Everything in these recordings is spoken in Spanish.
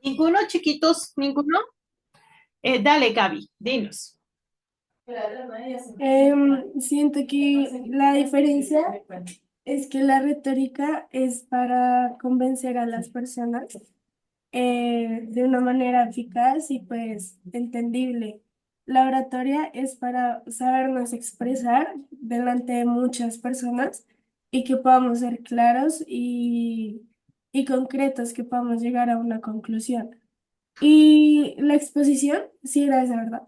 Ninguno, chiquitos, ninguno. Dale, Gaby, dinos. Siento que la diferencia es que la retórica es para convencer a las personas de una manera eficaz y pues entendible. La oratoria es para sabernos expresar delante de muchas personas y que podamos ser claros y concretos, que podamos llegar a una conclusión. Y la exposición, sí, era esa, ¿verdad?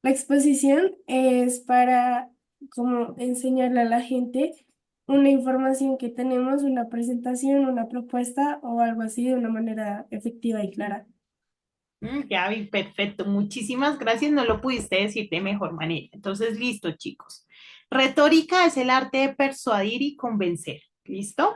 La exposición es para como enseñarle a la gente una información que tenemos, una presentación, una propuesta o algo así de una manera efectiva y clara. Gaby, perfecto. Muchísimas gracias. No lo pudiste decir de mejor manera. Entonces, listo, chicos. Retórica es el arte de persuadir y convencer. ¿Listo?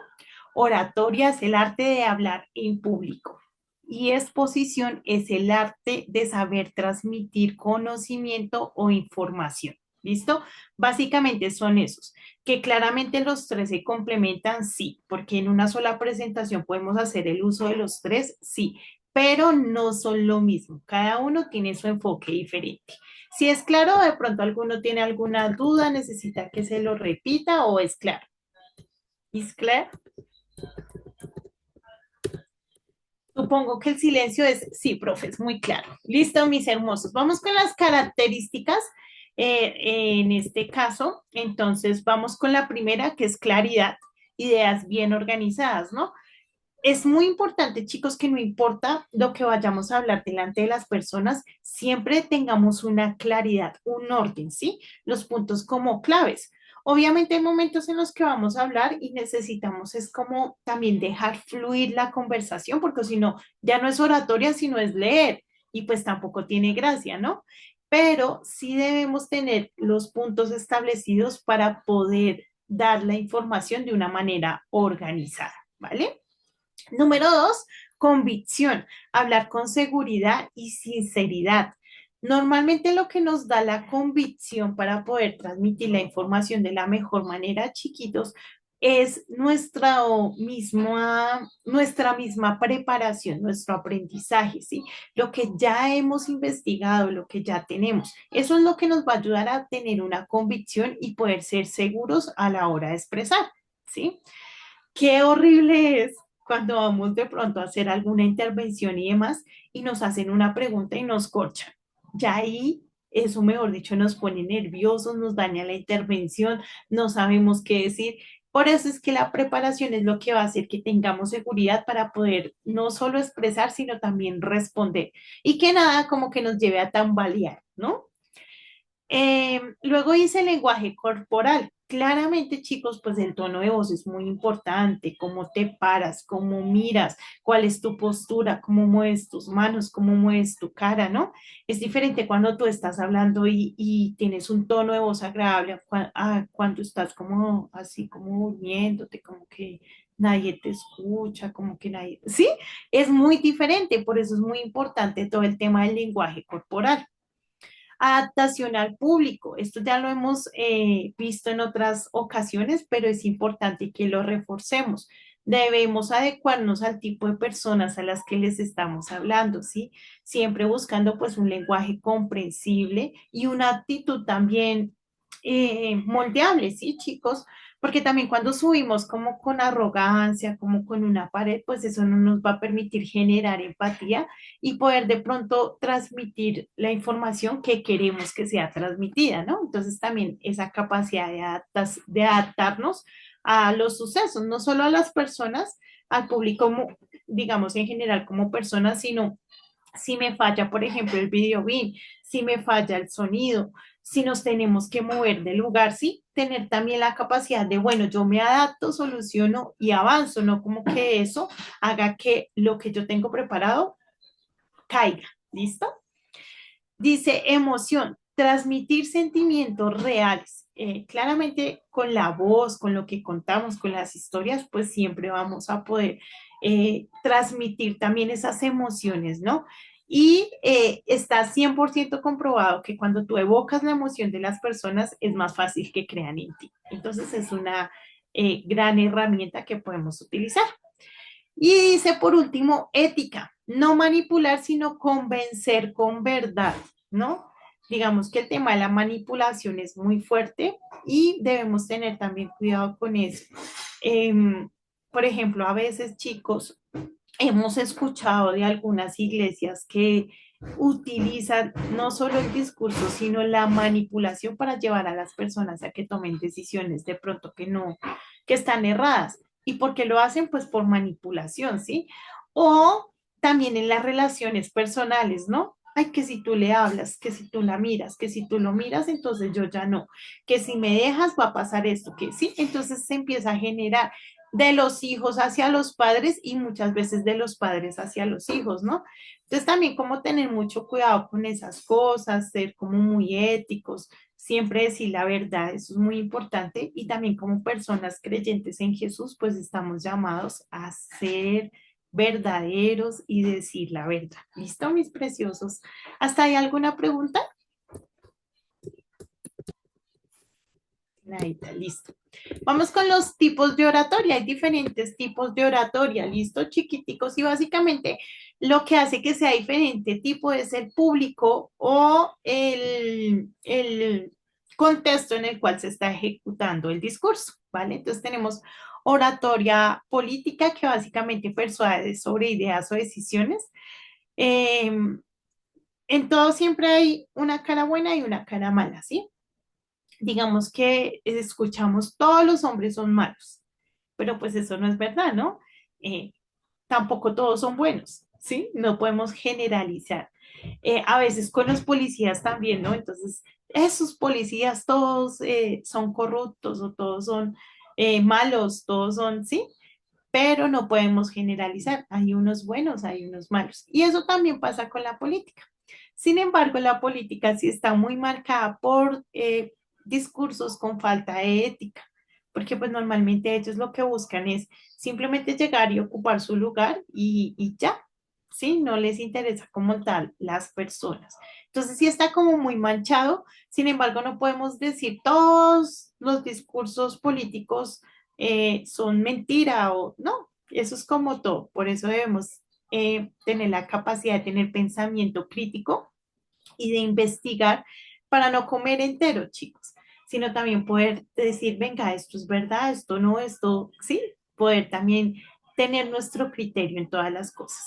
Oratoria es el arte de hablar en público. Y exposición es el arte de saber transmitir conocimiento o información. ¿Listo? Básicamente son esos, que claramente los tres se complementan, sí, porque en una sola presentación podemos hacer el uso de los tres, sí, pero no son lo mismo. Cada uno tiene su enfoque diferente. Si es claro, de pronto alguno tiene alguna duda, necesita que se lo repita o es claro. ¿Es claro? Supongo que el silencio es, sí, profe, es muy claro. Listo, mis hermosos. Vamos con las características. En este caso, entonces vamos con la primera, que es claridad, ideas bien organizadas, ¿no? Es muy importante, chicos, que no importa lo que vayamos a hablar delante de las personas, siempre tengamos una claridad, un orden, ¿sí? Los puntos como claves. Obviamente hay momentos en los que vamos a hablar y necesitamos es como también dejar fluir la conversación, porque si no, ya no es oratoria, sino es leer y pues tampoco tiene gracia, ¿no? Pero sí debemos tener los puntos establecidos para poder dar la información de una manera organizada, ¿vale? Número dos, convicción, hablar con seguridad y sinceridad. Normalmente lo que nos da la convicción para poder transmitir la información de la mejor manera, chiquitos, es nuestra misma preparación, nuestro aprendizaje, ¿sí? Lo que ya hemos investigado, lo que ya tenemos. Eso es lo que nos va a ayudar a tener una convicción y poder ser seguros a la hora de expresar, ¿sí? Qué horrible es cuando vamos de pronto a hacer alguna intervención y demás y nos hacen una pregunta y nos corchan. Ya ahí, eso mejor dicho, nos pone nerviosos, nos daña la intervención, no sabemos qué decir. Por eso es que la preparación es lo que va a hacer que tengamos seguridad para poder no solo expresar, sino también responder. Y que nada como que nos lleve a tambalear, ¿no? Luego dice lenguaje corporal. Claramente, chicos, pues el tono de voz es muy importante, cómo te paras, cómo miras, cuál es tu postura, cómo mueves tus manos, cómo mueves tu cara, ¿no? Es diferente cuando tú estás hablando y tienes un tono de voz agradable cuando estás como así, como durmiéndote, como que nadie te escucha, como que nadie, ¿sí? Es muy diferente, por eso es muy importante todo el tema del lenguaje corporal. Adaptación al público. Esto ya lo hemos visto en otras ocasiones, pero es importante que lo reforcemos. Debemos adecuarnos al tipo de personas a las que les estamos hablando, ¿sí? Siempre buscando pues un lenguaje comprensible y una actitud también moldeable, ¿sí, chicos? Porque también cuando subimos como con arrogancia, como con una pared, pues eso no nos va a permitir generar empatía y poder de pronto transmitir la información que queremos que sea transmitida, ¿no? Entonces también esa capacidad de adaptarnos a los sucesos, no solo a las personas, al público, digamos en general como personas, sino si me falla, por ejemplo, el video BIM, si me falla el sonido, si nos tenemos que mover del lugar, sí, tener también la capacidad de, bueno, yo me adapto, soluciono y avanzo, no como que eso haga que lo que yo tengo preparado caiga. ¿Listo? Dice emoción, transmitir sentimientos reales. Claramente con la voz, con lo que contamos, con las historias, pues siempre vamos a poder transmitir también esas emociones, ¿no? Y está 100% comprobado que cuando tú evocas la emoción de las personas es más fácil que crean en ti. Entonces es una gran herramienta que podemos utilizar. Y dice por último, ética. no manipular, sino convencer con verdad, ¿no? Digamos que el tema de la manipulación es muy fuerte y debemos tener también cuidado con eso. Em, por ejemplo, a veces, chicos, hemos escuchado de algunas iglesias que utilizan no solo el discurso, sino la manipulación para llevar a las personas a que tomen decisiones de pronto que no, que están erradas. ¿Y por qué lo hacen? Pues por manipulación, ¿sí? O también en las relaciones personales, ¿no? Ay, que si tú le hablas, que si tú la miras, que si tú lo miras, entonces yo ya no, que si me dejas va a pasar esto, que sí, entonces se empieza a generar de los hijos hacia los padres y muchas veces de los padres hacia los hijos, ¿no? Entonces también como tener mucho cuidado con esas cosas, ser como muy éticos, siempre decir la verdad, eso es muy importante y también como personas creyentes en Jesús, pues estamos llamados a ser verdaderos y decir la verdad. ¿Listo, mis preciosos? ¿Hasta ahí alguna pregunta? Ahí está, listo. Vamos con los tipos de oratoria. Hay diferentes tipos de oratoria, listo, chiquiticos. Y básicamente lo que hace que sea diferente tipo es el público o el contexto en el cual se está ejecutando el discurso, ¿vale? Entonces tenemos oratoria política que básicamente persuade sobre ideas o decisiones. Eh, en todo siempre hay una cara buena y una cara mala, ¿sí? Digamos que escuchamos todos los hombres son malos, pero pues eso no es verdad, ¿no? Eh, tampoco todos son buenos, ¿sí? No podemos generalizar. A veces con los policías también, ¿no? Entonces, esos policías todos son corruptos o todos son malos, todos son, ¿sí? Pero no podemos generalizar. Hay unos buenos, hay unos malos. Y eso también pasa con la política. Sin embargo, la política sí está muy marcada por discursos con falta de ética, porque pues normalmente ellos lo que buscan es simplemente llegar y ocupar su lugar y ya, ¿sí? No les interesa como tal las personas. Entonces sí está como muy manchado, sin embargo no podemos decir todos los discursos políticos son mentira o no, eso es como todo, por eso debemos tener la capacidad de tener pensamiento crítico y de investigar para no comer entero, chicos, sino también poder decir, venga, esto es verdad, esto no, esto sí, poder también tener nuestro criterio en todas las cosas.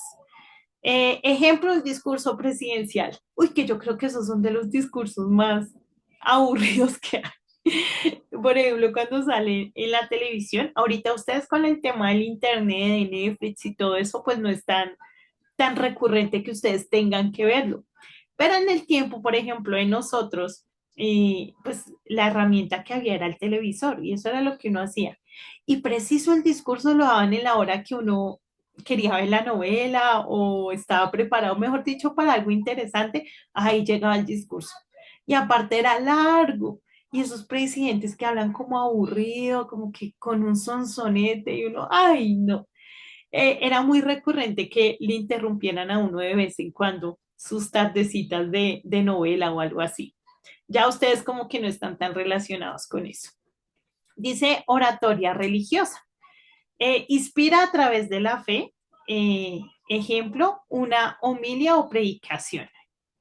Ejemplo, el discurso presidencial. Uy, que yo creo que esos son de los discursos más aburridos que hay. Por ejemplo, cuando salen en la televisión, ahorita ustedes con el tema del internet, de Netflix y todo eso, pues no es tan recurrente que ustedes tengan que verlo. Pero en el tiempo, por ejemplo, de nosotros, pues la herramienta que había era el televisor y eso era lo que uno hacía. Y preciso el discurso lo daban en la hora que uno quería ver la novela o estaba preparado, mejor dicho, para algo interesante, ahí llegaba el discurso. Y aparte era largo. Y esos presidentes que hablan como aburrido, como que con un sonsonete y uno, ay, no, era muy recurrente que le interrumpieran a uno de vez en cuando sus tardecitas de novela o algo así. Ya ustedes como que no están tan relacionados con eso. Dice oratoria religiosa. Inspira a través de la fe, ejemplo, una homilia o predicación.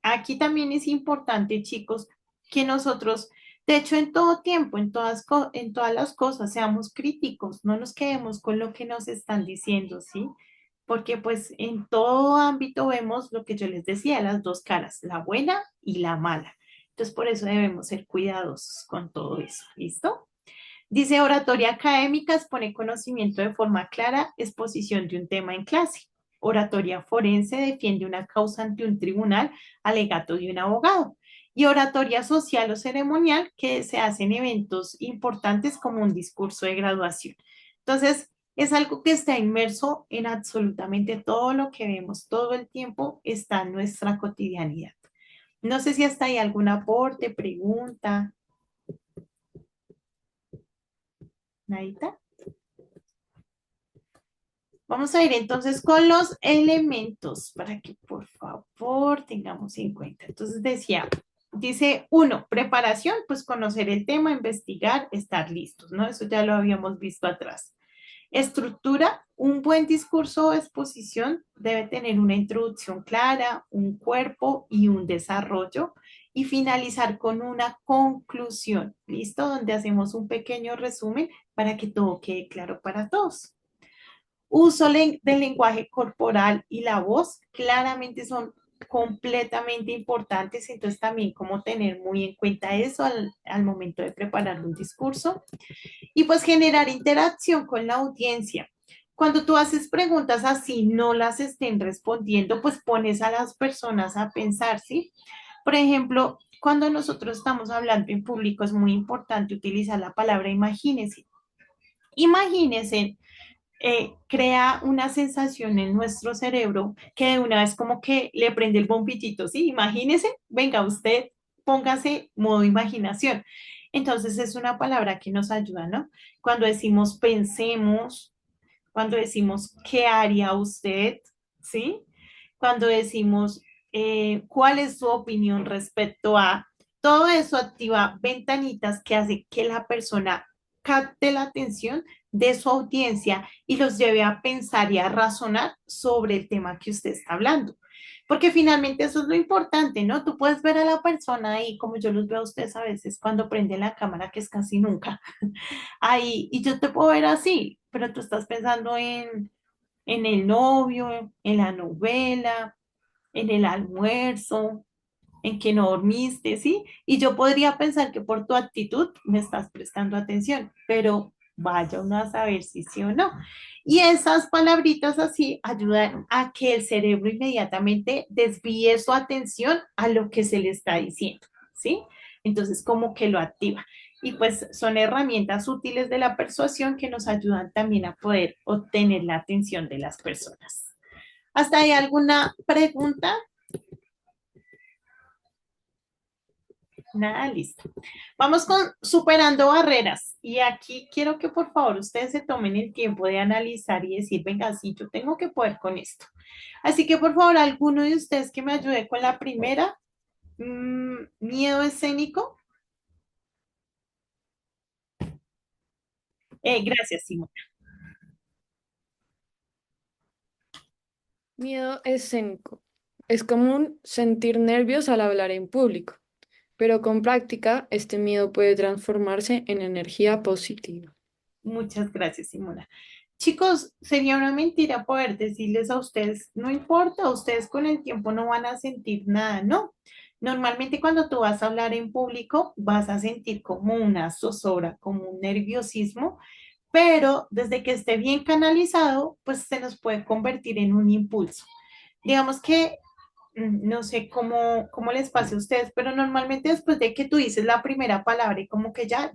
Aquí también es importante, chicos, que nosotros, de hecho, en todo tiempo, en todas las cosas, seamos críticos, no nos quedemos con lo que nos están diciendo, ¿sí? Porque pues en todo ámbito vemos lo que yo les decía, las dos caras, la buena y la mala. Entonces, por eso debemos ser cuidadosos con todo eso, ¿listo? Dice oratoria académica, expone conocimiento de forma clara, exposición de un tema en clase. Oratoria forense defiende una causa ante un tribunal, alegato de un abogado. Y oratoria social o ceremonial que se hace en eventos importantes como un discurso de graduación. Entonces, es algo que está inmerso en absolutamente todo lo que vemos todo el tiempo, está en nuestra cotidianidad. No sé si hasta ahí algún aporte, pregunta, Nadita. Vamos a ir entonces con los elementos para que por favor tengamos en cuenta. Entonces decía, dice uno, preparación, pues conocer el tema, investigar, estar listos, ¿no? Eso ya lo habíamos visto atrás. Estructura, Un buen discurso o exposición debe tener una introducción clara, un cuerpo y un desarrollo y finalizar con una conclusión, ¿listo? Donde hacemos un pequeño resumen para que todo quede claro para todos. Uso del lenguaje corporal y la voz claramente son completamente importantes, entonces también como tener muy en cuenta eso al momento de preparar un discurso y pues generar interacción con la audiencia. Cuando tú haces preguntas así, no las estén respondiendo, pues pones a las personas a pensar, ¿sí? Por ejemplo, cuando nosotros estamos hablando en público, es muy importante utilizar la palabra imagínense. Imagínense crea una sensación en nuestro cerebro que de una vez como que le prende el bombillito, ¿sí? Imagínese, venga usted, póngase modo imaginación. Entonces es una palabra que nos ayuda, ¿no? Cuando decimos pensemos, cuando decimos qué haría usted, ¿sí? Cuando decimos cuál es su opinión respecto a, todo eso activa ventanitas que hace que la persona capte la atención de su audiencia y los lleve a pensar y a razonar sobre el tema que usted está hablando. Porque finalmente eso es lo importante, ¿no? Tú puedes ver a la persona ahí, como yo los veo a ustedes a veces cuando prenden la cámara, que es casi nunca, ahí, y yo te puedo ver así, pero tú estás pensando en el novio, en la novela, en el almuerzo, en que no dormiste, ¿sí? Y yo podría pensar que por tu actitud me estás prestando atención, pero vaya uno a saber si sí o no. Y esas palabritas así ayudan a que el cerebro inmediatamente desvíe su atención a lo que se le está diciendo, ¿sí? Entonces, como que lo activa. Y pues son herramientas útiles de la persuasión que nos ayudan también a poder obtener la atención de las personas. ¿Hasta ahí alguna pregunta? Nada, listo. Vamos con superando barreras. Y aquí quiero que por favor ustedes se tomen el tiempo de analizar y decir, venga, sí, yo tengo que poder con esto. Así que por favor, alguno de ustedes que me ayude con la primera, miedo escénico. Gracias, Simón. Miedo escénico. Es común sentir nervios al hablar en público, pero con práctica este miedo puede transformarse en energía positiva. Muchas gracias, Simona. Chicos, sería una mentira poder decirles a ustedes, no importa, ustedes con el tiempo no van a sentir nada, ¿no? Normalmente cuando tú vas a hablar en público vas a sentir como una zozobra, como un nerviosismo, pero desde que esté bien canalizado, pues se nos puede convertir en un impulso. Digamos que no sé cómo les pase a ustedes, pero normalmente después de que tú dices la primera palabra y como que ya,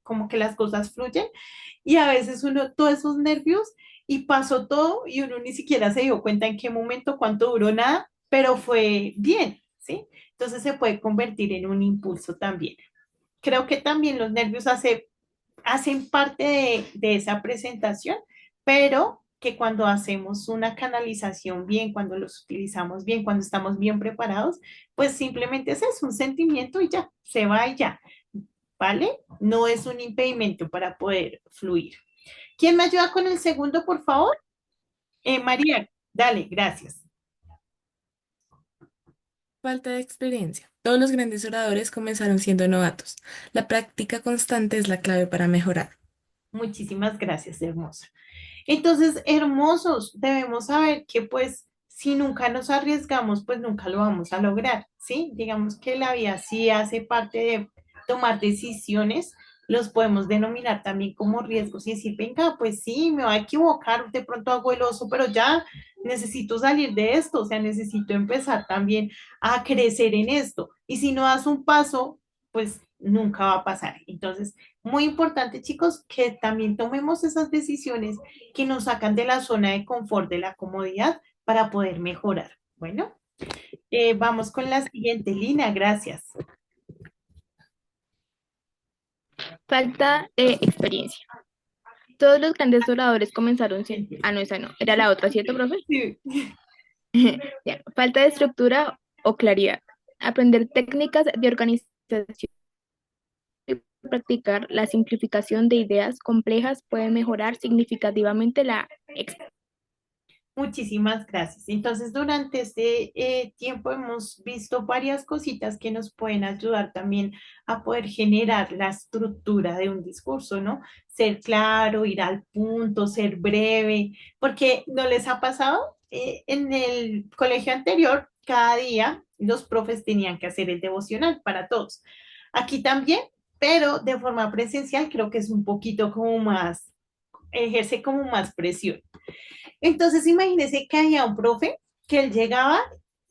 como que las cosas fluyen y a veces uno, todos esos nervios y pasó todo y uno ni siquiera se dio cuenta en qué momento, cuánto duró nada, pero fue bien, ¿sí? Entonces se puede convertir en un impulso también. Creo que también los nervios hacen parte de esa presentación, pero que cuando hacemos una canalización bien, cuando los utilizamos bien, cuando estamos bien preparados, pues simplemente es un sentimiento y ya, se va y ya, ¿vale? No es un impedimento para poder fluir. ¿Quién me ayuda con el segundo, por favor? María, dale, gracias. Falta de experiencia. Todos los grandes oradores comenzaron siendo novatos. La práctica constante es la clave para mejorar. Muchísimas gracias, hermosa. Entonces, hermosos, debemos saber que pues si nunca nos arriesgamos, pues nunca lo vamos a lograr, ¿sí? Digamos que la vida sí hace parte de tomar decisiones, los podemos denominar también como riesgos y decir, venga, pues sí, me voy a equivocar, de pronto hago el oso, pero ya necesito salir de esto, o sea, necesito empezar también a crecer en esto. Y si no das un paso, pues nunca va a pasar. Entonces, muy importante, chicos, que también tomemos esas decisiones que nos sacan de la zona de confort, de la comodidad, para poder mejorar. Bueno, vamos con la siguiente, Lina, gracias. Falta de experiencia. Todos los grandes oradores comenzaron siendo... Ah, no, esa no. Era la otra, ¿cierto, profe? Sí. Ya. Falta de estructura o claridad. Aprender técnicas de organización practicar la simplificación de ideas complejas puede mejorar significativamente la experiencia. Muchísimas gracias. Entonces, durante este tiempo hemos visto varias cositas que nos pueden ayudar también a poder generar la estructura de un discurso, ¿no? Ser claro, ir al punto, ser breve, porque ¿no les ha pasado? En el colegio anterior, cada día los profes tenían que hacer el devocional para todos. Aquí también, pero de forma presencial creo que es un poquito como más, ejerce como más presión. Entonces, imagínese que había un profe que él llegaba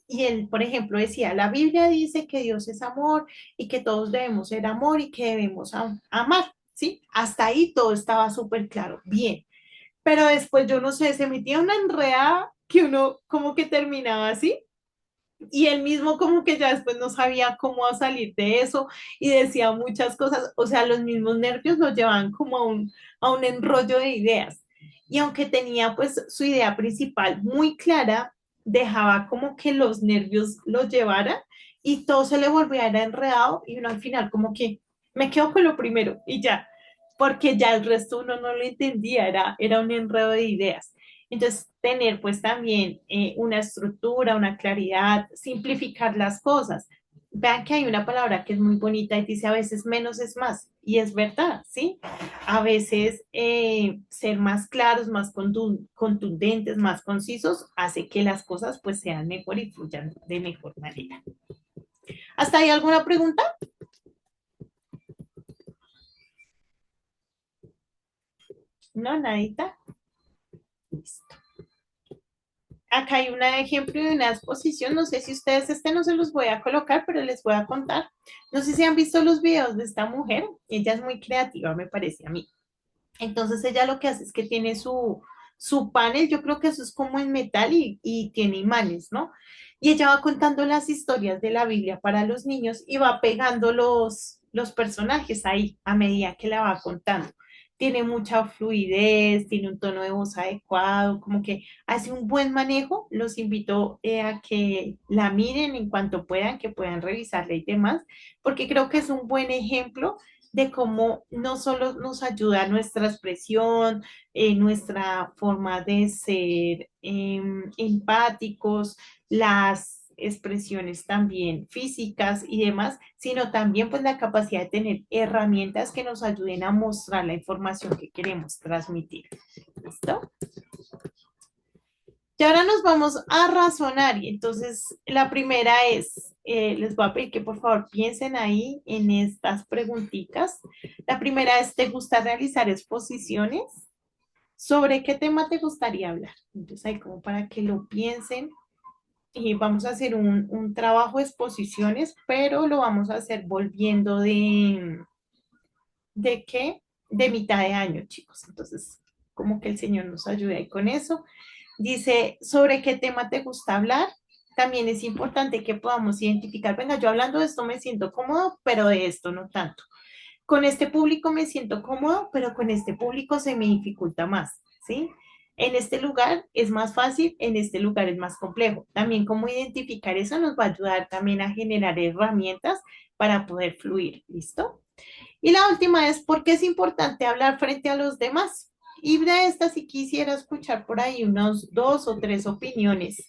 y él, por ejemplo, decía, la Biblia dice que Dios es amor y que todos debemos ser amor y que debemos amar, ¿sí? Hasta ahí todo estaba súper claro, bien. Pero después, yo no sé, se metía una enredada que uno como que terminaba así y él mismo como que ya después no sabía cómo salir de eso y decía muchas cosas, o sea, los mismos nervios lo llevaban como a un enrollo de ideas. Y aunque tenía pues su idea principal muy clara, dejaba como que los nervios lo llevaran y todo se le volvía era enredado y uno al final como que me quedo con lo primero y ya, porque ya el resto uno no lo entendía, era un enredo de ideas. Entonces, tener pues también una estructura, una claridad, simplificar las cosas. Vean que hay una palabra que es muy bonita y dice a veces menos es más. Y es verdad, ¿sí? A veces ser más claros, más contundentes, más concisos, hace que las cosas pues sean mejor y fluyan de mejor manera. ¿Hasta ahí alguna pregunta? No, nadita. Listo. Acá hay un ejemplo de una exposición, no sé si ustedes no se los voy a colocar, pero les voy a contar. No sé si han visto los videos de esta mujer, ella es muy creativa, me parece a mí. Entonces ella lo que hace es que tiene su panel, yo creo que eso es como en metal y tiene imanes, ¿no? Y ella va contando las historias de la Biblia para los niños y va pegando los personajes ahí a medida que la va contando. Tiene mucha fluidez, tiene un tono de voz adecuado, como que hace un buen manejo. Los invito a que la miren en cuanto puedan, que puedan revisarla y demás, porque creo que es un buen ejemplo de cómo no solo nos ayuda nuestra expresión, nuestra forma de ser empáticos, las expresiones también físicas y demás, sino también pues la capacidad de tener herramientas que nos ayuden a mostrar la información que queremos transmitir. ¿Listo? Y ahora nos vamos a razonar y entonces la primera es, les voy a pedir que por favor piensen ahí en estas preguntitas. La primera es, ¿te gusta realizar exposiciones? ¿Sobre qué tema te gustaría hablar? Entonces ahí como para que lo piensen y vamos a hacer un trabajo de exposiciones, pero lo vamos a hacer volviendo ¿de qué? De mitad de año, chicos. Entonces, como que el Señor nos ayude ahí con eso. Dice, ¿sobre qué tema te gusta hablar? También es importante que podamos identificar, venga, yo hablando de esto me siento cómodo, pero de esto no tanto. Con este público me siento cómodo, pero con este público se me dificulta más, ¿sí? En este lugar es más fácil, en este lugar es más complejo. También cómo identificar eso nos va a ayudar también a generar herramientas para poder fluir, ¿listo? Y la última es, ¿por qué es importante hablar frente a los demás? Y de esta, si quisiera escuchar por ahí unos dos o tres opiniones.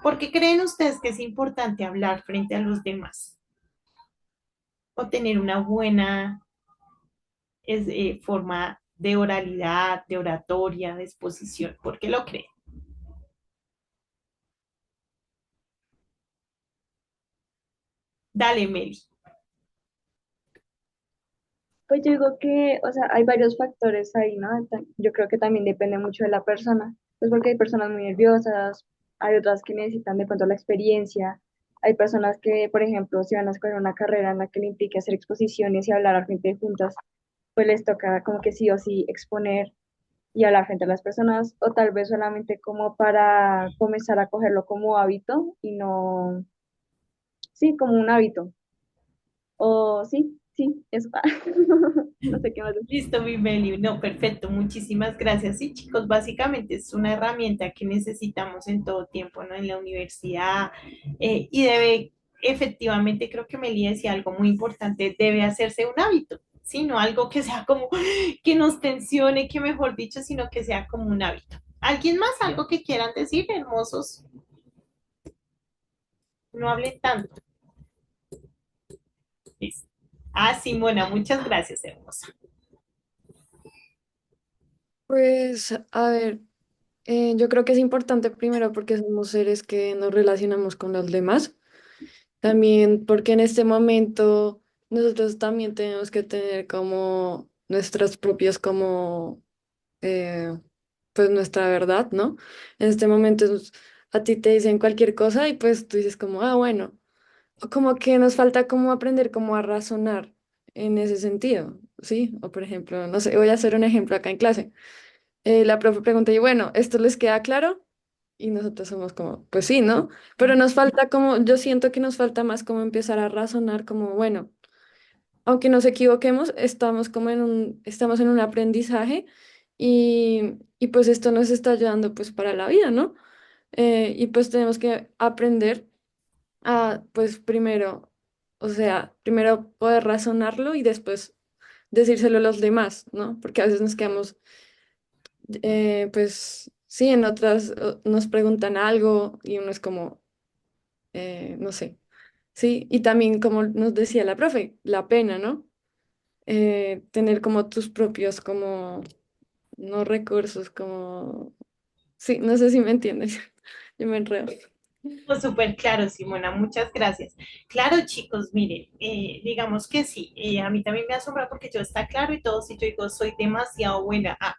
¿Por qué creen ustedes que es importante hablar frente a los demás? O tener una buena forma de oralidad, de oratoria, de exposición. ¿Por qué lo creen? Dale, Meli. Pues yo digo que, o sea, hay varios factores ahí, ¿no? Yo creo que también depende mucho de la persona, pues porque hay personas muy nerviosas, hay otras que necesitan de pronto la experiencia, hay personas que, por ejemplo, si van a escoger una carrera en la que le implique hacer exposiciones y hablar al frente de juntas, pues les toca como que sí o sí exponer y hablar frente a las personas, o tal vez solamente como para comenzar a cogerlo como hábito y no, sí, como un hábito, o sí, sí, eso, no sé qué más decir. Listo, mi Meli. No, perfecto. Muchísimas gracias. Sí, chicos, básicamente es una herramienta que necesitamos en todo tiempo, ¿no? En la universidad y debe, efectivamente, creo que Meli decía algo muy importante, debe hacerse un hábito, ¿sí? No algo que sea como que nos tensione, que mejor dicho, sino que sea como un hábito. ¿Alguien más? ¿Algo que quieran decir, hermosos? No hablen tanto. Listo. Ah, Simona, muchas gracias, hermosa. Pues, a ver, yo creo que es importante primero porque somos seres que nos relacionamos con los demás. También porque en este momento nosotros también tenemos que tener como nuestros propios como eh, pues nuestra verdad, ¿no? En este momento a ti te dicen cualquier cosa y pues tú dices como, ah, bueno, o como que nos falta como aprender como a razonar en ese sentido, ¿sí? O por ejemplo, no sé, voy a hacer un ejemplo acá en clase. La profe pregunta y bueno, ¿esto les queda claro? Y nosotros somos como, pues sí, ¿no? Pero nos falta como, yo siento que nos falta más como empezar a razonar como, bueno, aunque nos equivoquemos, estamos en un aprendizaje y pues esto nos está ayudando pues para la vida, ¿no? Y pues tenemos que aprender a, pues primero, o sea, primero poder razonarlo y después decírselo a los demás, ¿no? Porque a veces nos quedamos, pues sí, en otras nos preguntan algo y uno es como, no sé, sí, y también como nos decía la profe, la pena, ¿no? Tener como tus propios, como, no recursos, como, sí, no sé si me entiendes, yo me enredo. Pues súper claro, Simona, muchas gracias. Claro, chicos, miren, digamos que sí, a mí también me asombra porque yo está claro y todo, si yo digo, soy demasiado buena. Ah.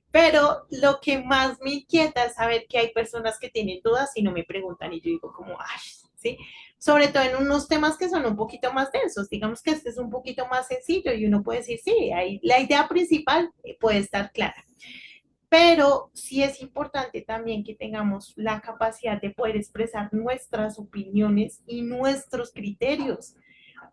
Pero lo que más me inquieta es saber que hay personas que tienen dudas y no me preguntan y yo digo como, ay, ¿sí? Sobre todo en unos temas que son un poquito más densos, digamos que este es un poquito más sencillo y uno puede decir, sí, ahí, la idea principal puede estar clara. Pero sí es importante también que tengamos la capacidad de poder expresar nuestras opiniones y nuestros criterios.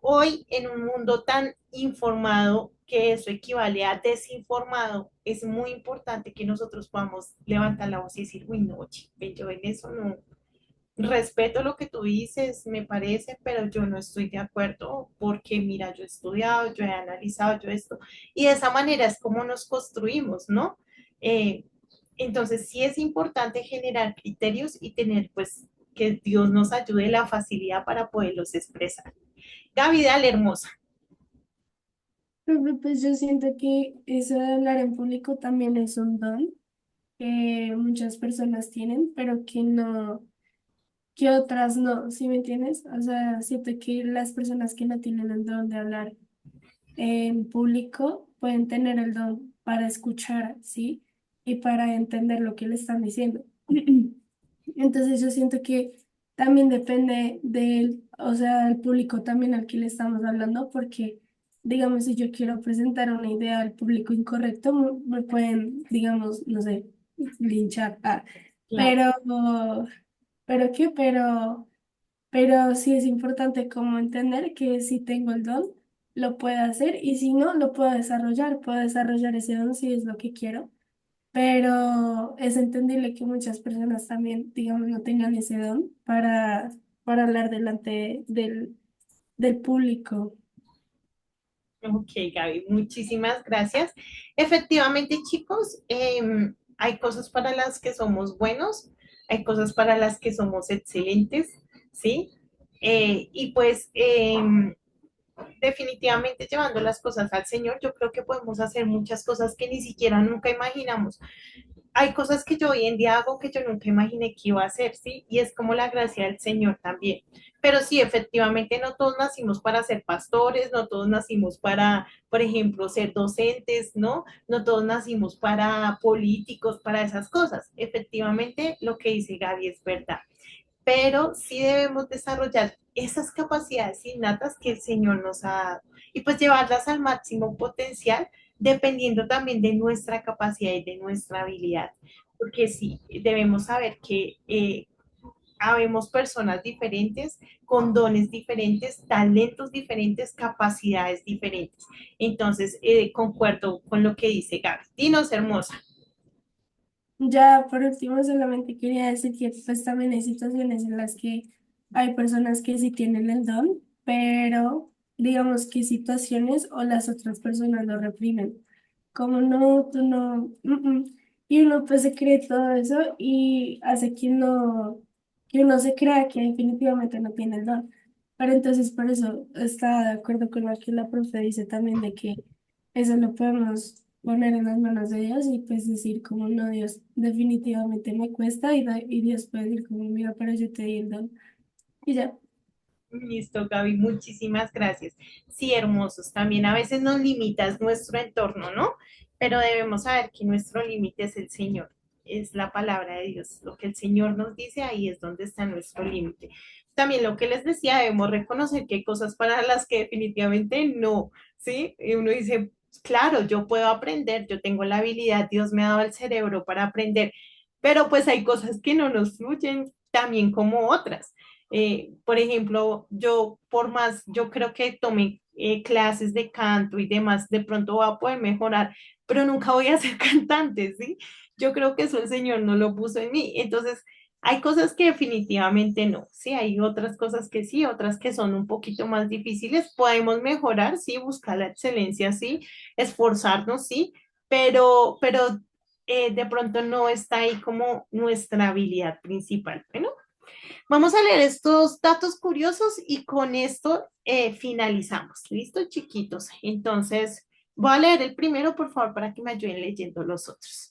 Hoy, en un mundo tan informado que eso equivale a desinformado, es muy importante que nosotros podamos levantar la voz y decir, uy, no, yo en eso no, respeto lo que tú dices, me parece, pero yo no estoy de acuerdo porque mira, yo he estudiado, yo he analizado, yo esto, y de esa manera es como nos construimos, ¿no? Eh, entonces sí es importante generar criterios y tener pues que Dios nos ayude la facilidad para poderlos expresar. Gaby, dale, hermosa. Pero pues yo siento que eso de hablar en público también es un don que muchas personas tienen, pero que no, que otras no, ¿sí me entiendes? O sea, siento que las personas que no tienen el don de hablar en público pueden tener el don para escuchar, ¿sí? Y para entender lo que le están diciendo. Entonces yo siento que también depende del, o sea, el público también al que le estamos hablando, porque, digamos, si yo quiero presentar una idea al público incorrecto, me pueden, digamos, no sé, linchar. Ah, Claro. pero, ¿pero qué? Pero sí es importante como entender que si tengo el don, lo puedo hacer y si no, lo puedo desarrollar ese don si es lo que quiero. Pero es entendible que muchas personas también, digamos, no tengan ese don para hablar delante del público. Ok, Gaby, muchísimas gracias. Efectivamente, chicos, hay cosas para las que somos buenos, hay cosas para las que somos excelentes, ¿sí? Y pues definitivamente llevando las cosas al Señor, yo creo que podemos hacer muchas cosas que ni siquiera nunca imaginamos. Hay cosas que yo hoy en día hago que yo nunca imaginé que iba a hacer, ¿sí? Y es como la gracia del Señor también. Pero sí, efectivamente, no todos nacimos para ser pastores, no todos nacimos para, por ejemplo, ser docentes, ¿no? No todos nacimos para políticos, para esas cosas. Efectivamente, lo que dice Gaby es verdad. Pero sí debemos desarrollar esas capacidades innatas que el Señor nos ha dado y pues llevarlas al máximo potencial dependiendo también de nuestra capacidad y de nuestra habilidad. Porque sí, debemos saber que habemos personas diferentes, con dones diferentes, talentos diferentes, capacidades diferentes. Entonces, concuerdo con lo que dice Gaby. Dinos, hermosa. Ya por último, solamente quería decir que pues también hay situaciones en las que hay personas que sí tienen el don, pero digamos, qué situaciones o las otras personas lo reprimen. Como no, tú no, y uno pues se cree todo eso y hace que uno se crea que definitivamente no tiene el don. Pero entonces por eso está de acuerdo con lo que la profe dice también de que eso lo podemos poner en las manos de Dios y pues decir como no, Dios, definitivamente me cuesta y Dios puede decir como mira, pero yo te di el don. Y ya. Listo, Gaby, muchísimas gracias. Sí, hermosos. También a veces nos limitas nuestro entorno, ¿no? Pero debemos saber que nuestro límite es el Señor, es la palabra de Dios. Lo que el Señor nos dice, ahí es donde está nuestro límite. También lo que les decía, debemos reconocer que hay cosas para las que definitivamente no, ¿sí? Y uno dice, claro, yo puedo aprender, yo tengo la habilidad, Dios me ha dado el cerebro para aprender, pero pues hay cosas que no nos fluyen también como otras. Por ejemplo, yo por más, yo creo que tomé clases de canto y demás, de pronto voy a poder mejorar, pero nunca voy a ser cantante, ¿sí? Yo creo que eso el Señor no lo puso en mí. Entonces, hay cosas que definitivamente no, ¿sí? Hay otras cosas que sí, otras que son un poquito más difíciles. Podemos mejorar, sí, buscar la excelencia, sí, esforzarnos, sí, pero de pronto no está ahí como nuestra habilidad principal. Bueno, vamos a leer estos datos curiosos y con esto finalizamos. ¿Listo, chiquitos? Entonces, voy a leer el primero, por favor, para que me ayuden leyendo los otros.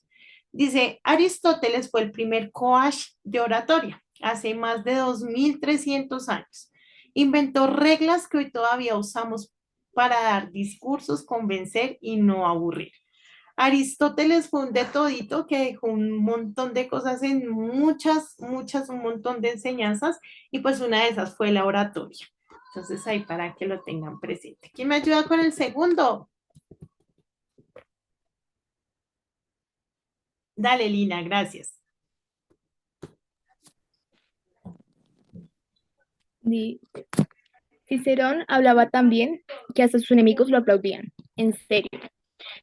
Dice, Aristóteles fue el primer coach de oratoria hace más de 2300 años. Inventó reglas que hoy todavía usamos para dar discursos, convencer y no aburrir. Aristóteles fue un de todito que dejó un montón de cosas en un montón de enseñanzas y pues una de esas fue la oratoria. Entonces ahí para que lo tengan presente. ¿Quién me ayuda con el segundo? Dale, Lina, gracias. Di- Cicerón hablaba tan bien que hasta sus enemigos lo aplaudían. En serio.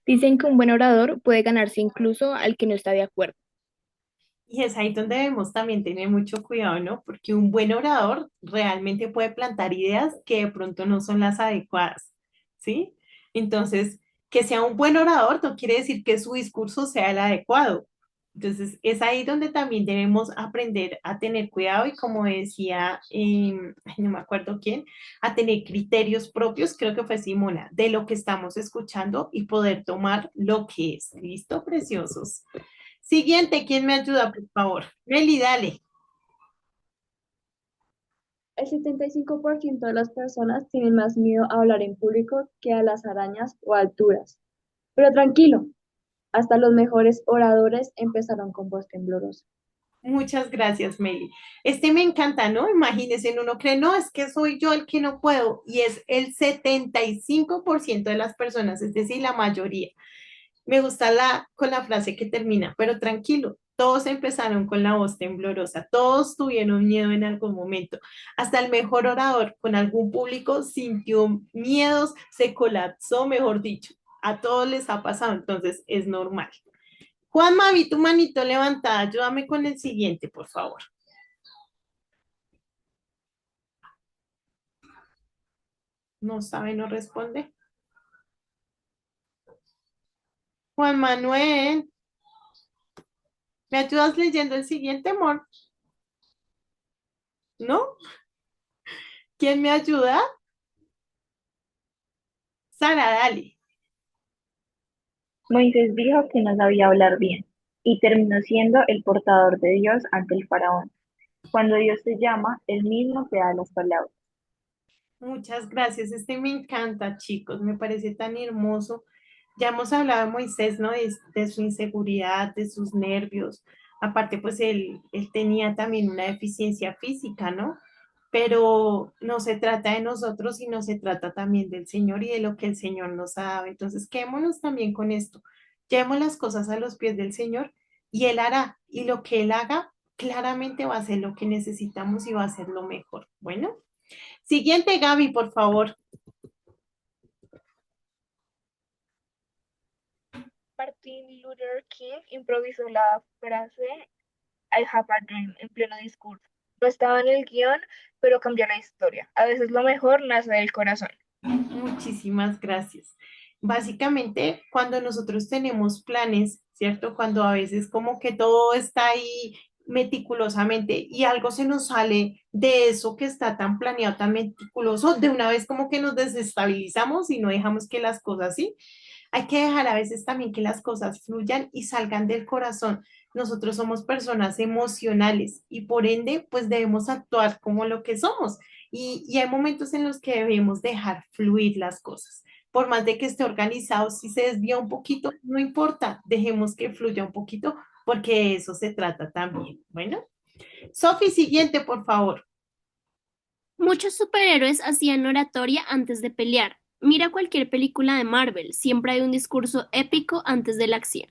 Dicen que un buen orador puede ganarse incluso al que no está de acuerdo. Y es ahí donde debemos también tener mucho cuidado, ¿no? Porque un buen orador realmente puede plantar ideas que de pronto no son las adecuadas, ¿sí? Entonces, que sea un buen orador no quiere decir que su discurso sea el adecuado. Entonces, es ahí donde también debemos aprender a tener cuidado y como decía, ay, no me acuerdo quién, a tener criterios propios, creo que fue Simona, de lo que estamos escuchando y poder tomar lo que es. ¿Listo, preciosos? Siguiente, ¿quién me ayuda, por favor? Meli, dale. El 75% de las personas tienen más miedo a hablar en público que a las arañas o alturas. Pero tranquilo, hasta los mejores oradores empezaron con voz temblorosa. Muchas gracias, Meli. Este me encanta, ¿no? Imagínense, uno cree, no, es que soy yo el que no puedo, y es el 75% de las personas, es decir, la mayoría. Me gusta con la frase que termina, pero tranquilo, todos empezaron con la voz temblorosa, todos tuvieron miedo en algún momento. Hasta el mejor orador con algún público sintió miedos, se colapsó, mejor dicho. A todos les ha pasado, entonces es normal. Juanma, vi tu manito levantada, ayúdame con el siguiente, por favor. No sabe, no responde. Juan Manuel, ¿me ayudas leyendo el siguiente, amor? ¿No? ¿Quién me ayuda? Sara, dale. Moisés dijo que no sabía hablar bien y terminó siendo el portador de Dios ante el faraón. Cuando Dios te llama, Él mismo te da las palabras. Muchas gracias. Este me encanta, chicos. Me parece tan hermoso. Ya hemos hablado de Moisés, ¿no? De su inseguridad, de sus nervios. Aparte, pues él tenía también una deficiencia física, ¿no? Pero no se trata de nosotros, sino se trata también del Señor y de lo que el Señor nos ha dado. Entonces, quedémonos también con esto. Llevemos las cosas a los pies del Señor y Él hará. Y lo que Él haga, claramente va a ser lo que necesitamos y va a ser lo mejor. Bueno. Siguiente, Gaby, por favor. Martin Luther King improvisó la frase I have a dream en pleno discurso. No estaba en el guión, pero cambió la historia. A veces lo mejor nace del corazón. Muchísimas gracias. Básicamente, cuando nosotros tenemos planes, ¿cierto? Cuando a veces como que todo está ahí meticulosamente y algo se nos sale de eso que está tan planeado, tan meticuloso, de una vez como que nos desestabilizamos y no dejamos que las cosas sí. Hay que dejar a veces también que las cosas fluyan y salgan del corazón. Nosotros somos personas emocionales y por ende, pues debemos actuar como lo que somos. Y hay momentos en los que debemos dejar fluir las cosas. Por más de que esté organizado, si se desvía un poquito, no importa, dejemos que fluya un poquito porque de eso se trata también. Bueno, Sofi, siguiente, por favor. Muchos superhéroes hacían oratoria antes de pelear. Mira cualquier película de Marvel, siempre hay un discurso épico antes de la acción.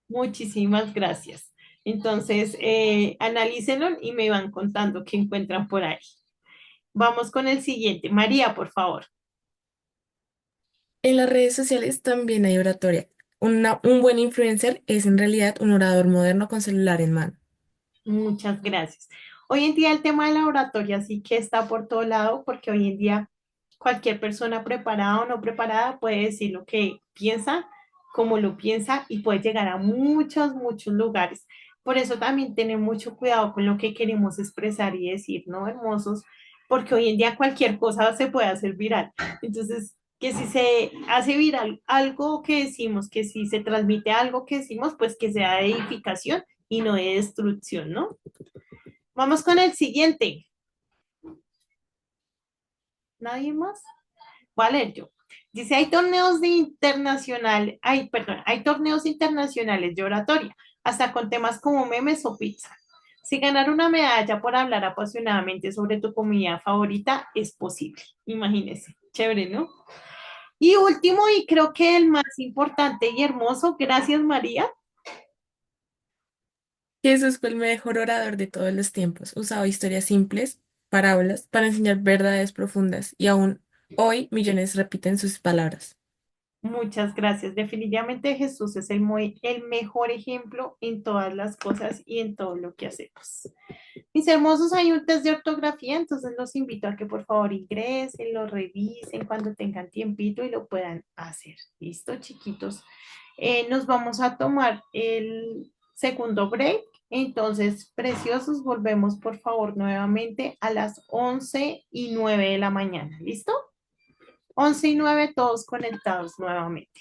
Muchísimas gracias. Entonces, analícenlo y me van contando qué encuentran por ahí. Vamos con el siguiente. María, por favor. En las redes sociales también hay oratoria. Un buen influencer es en realidad un orador moderno con celular en mano. Muchas gracias. Hoy en día el tema de la oratoria sí que está por todo lado porque hoy en día cualquier persona preparada o no preparada puede decir lo que piensa, como lo piensa y puede llegar a muchos, muchos lugares. Por eso también tener mucho cuidado con lo que queremos expresar y decir, ¿no, hermosos? Porque hoy en día cualquier cosa se puede hacer viral. Entonces, que si se hace viral algo que decimos, que si se transmite algo que decimos, pues que sea de edificación y no de destrucción, ¿no? Vamos con el siguiente. ¿Nadie más? Voy a leer yo. Dice, hay torneos internacionales de oratoria, hasta con temas como memes o pizza. Si ganar una medalla por hablar apasionadamente sobre tu comida favorita es posible. Imagínese. Chévere, ¿no? Y último, y creo que el más importante y hermoso, gracias María. Jesús fue el mejor orador de todos los tiempos. Usaba historias simples, parábolas, para enseñar verdades profundas y aún hoy millones repiten sus palabras. Muchas gracias. Definitivamente Jesús es el mejor ejemplo en todas las cosas y en todo lo que hacemos. Mis hermosos, hay un test de ortografía, entonces los invito a que por favor ingresen, lo revisen cuando tengan tiempito y lo puedan hacer. ¿Listo, chiquitos? Nos vamos a tomar el segundo break. Entonces, preciosos, volvemos por favor nuevamente a las 11:09 de la mañana. ¿Listo? 11:09, todos conectados nuevamente.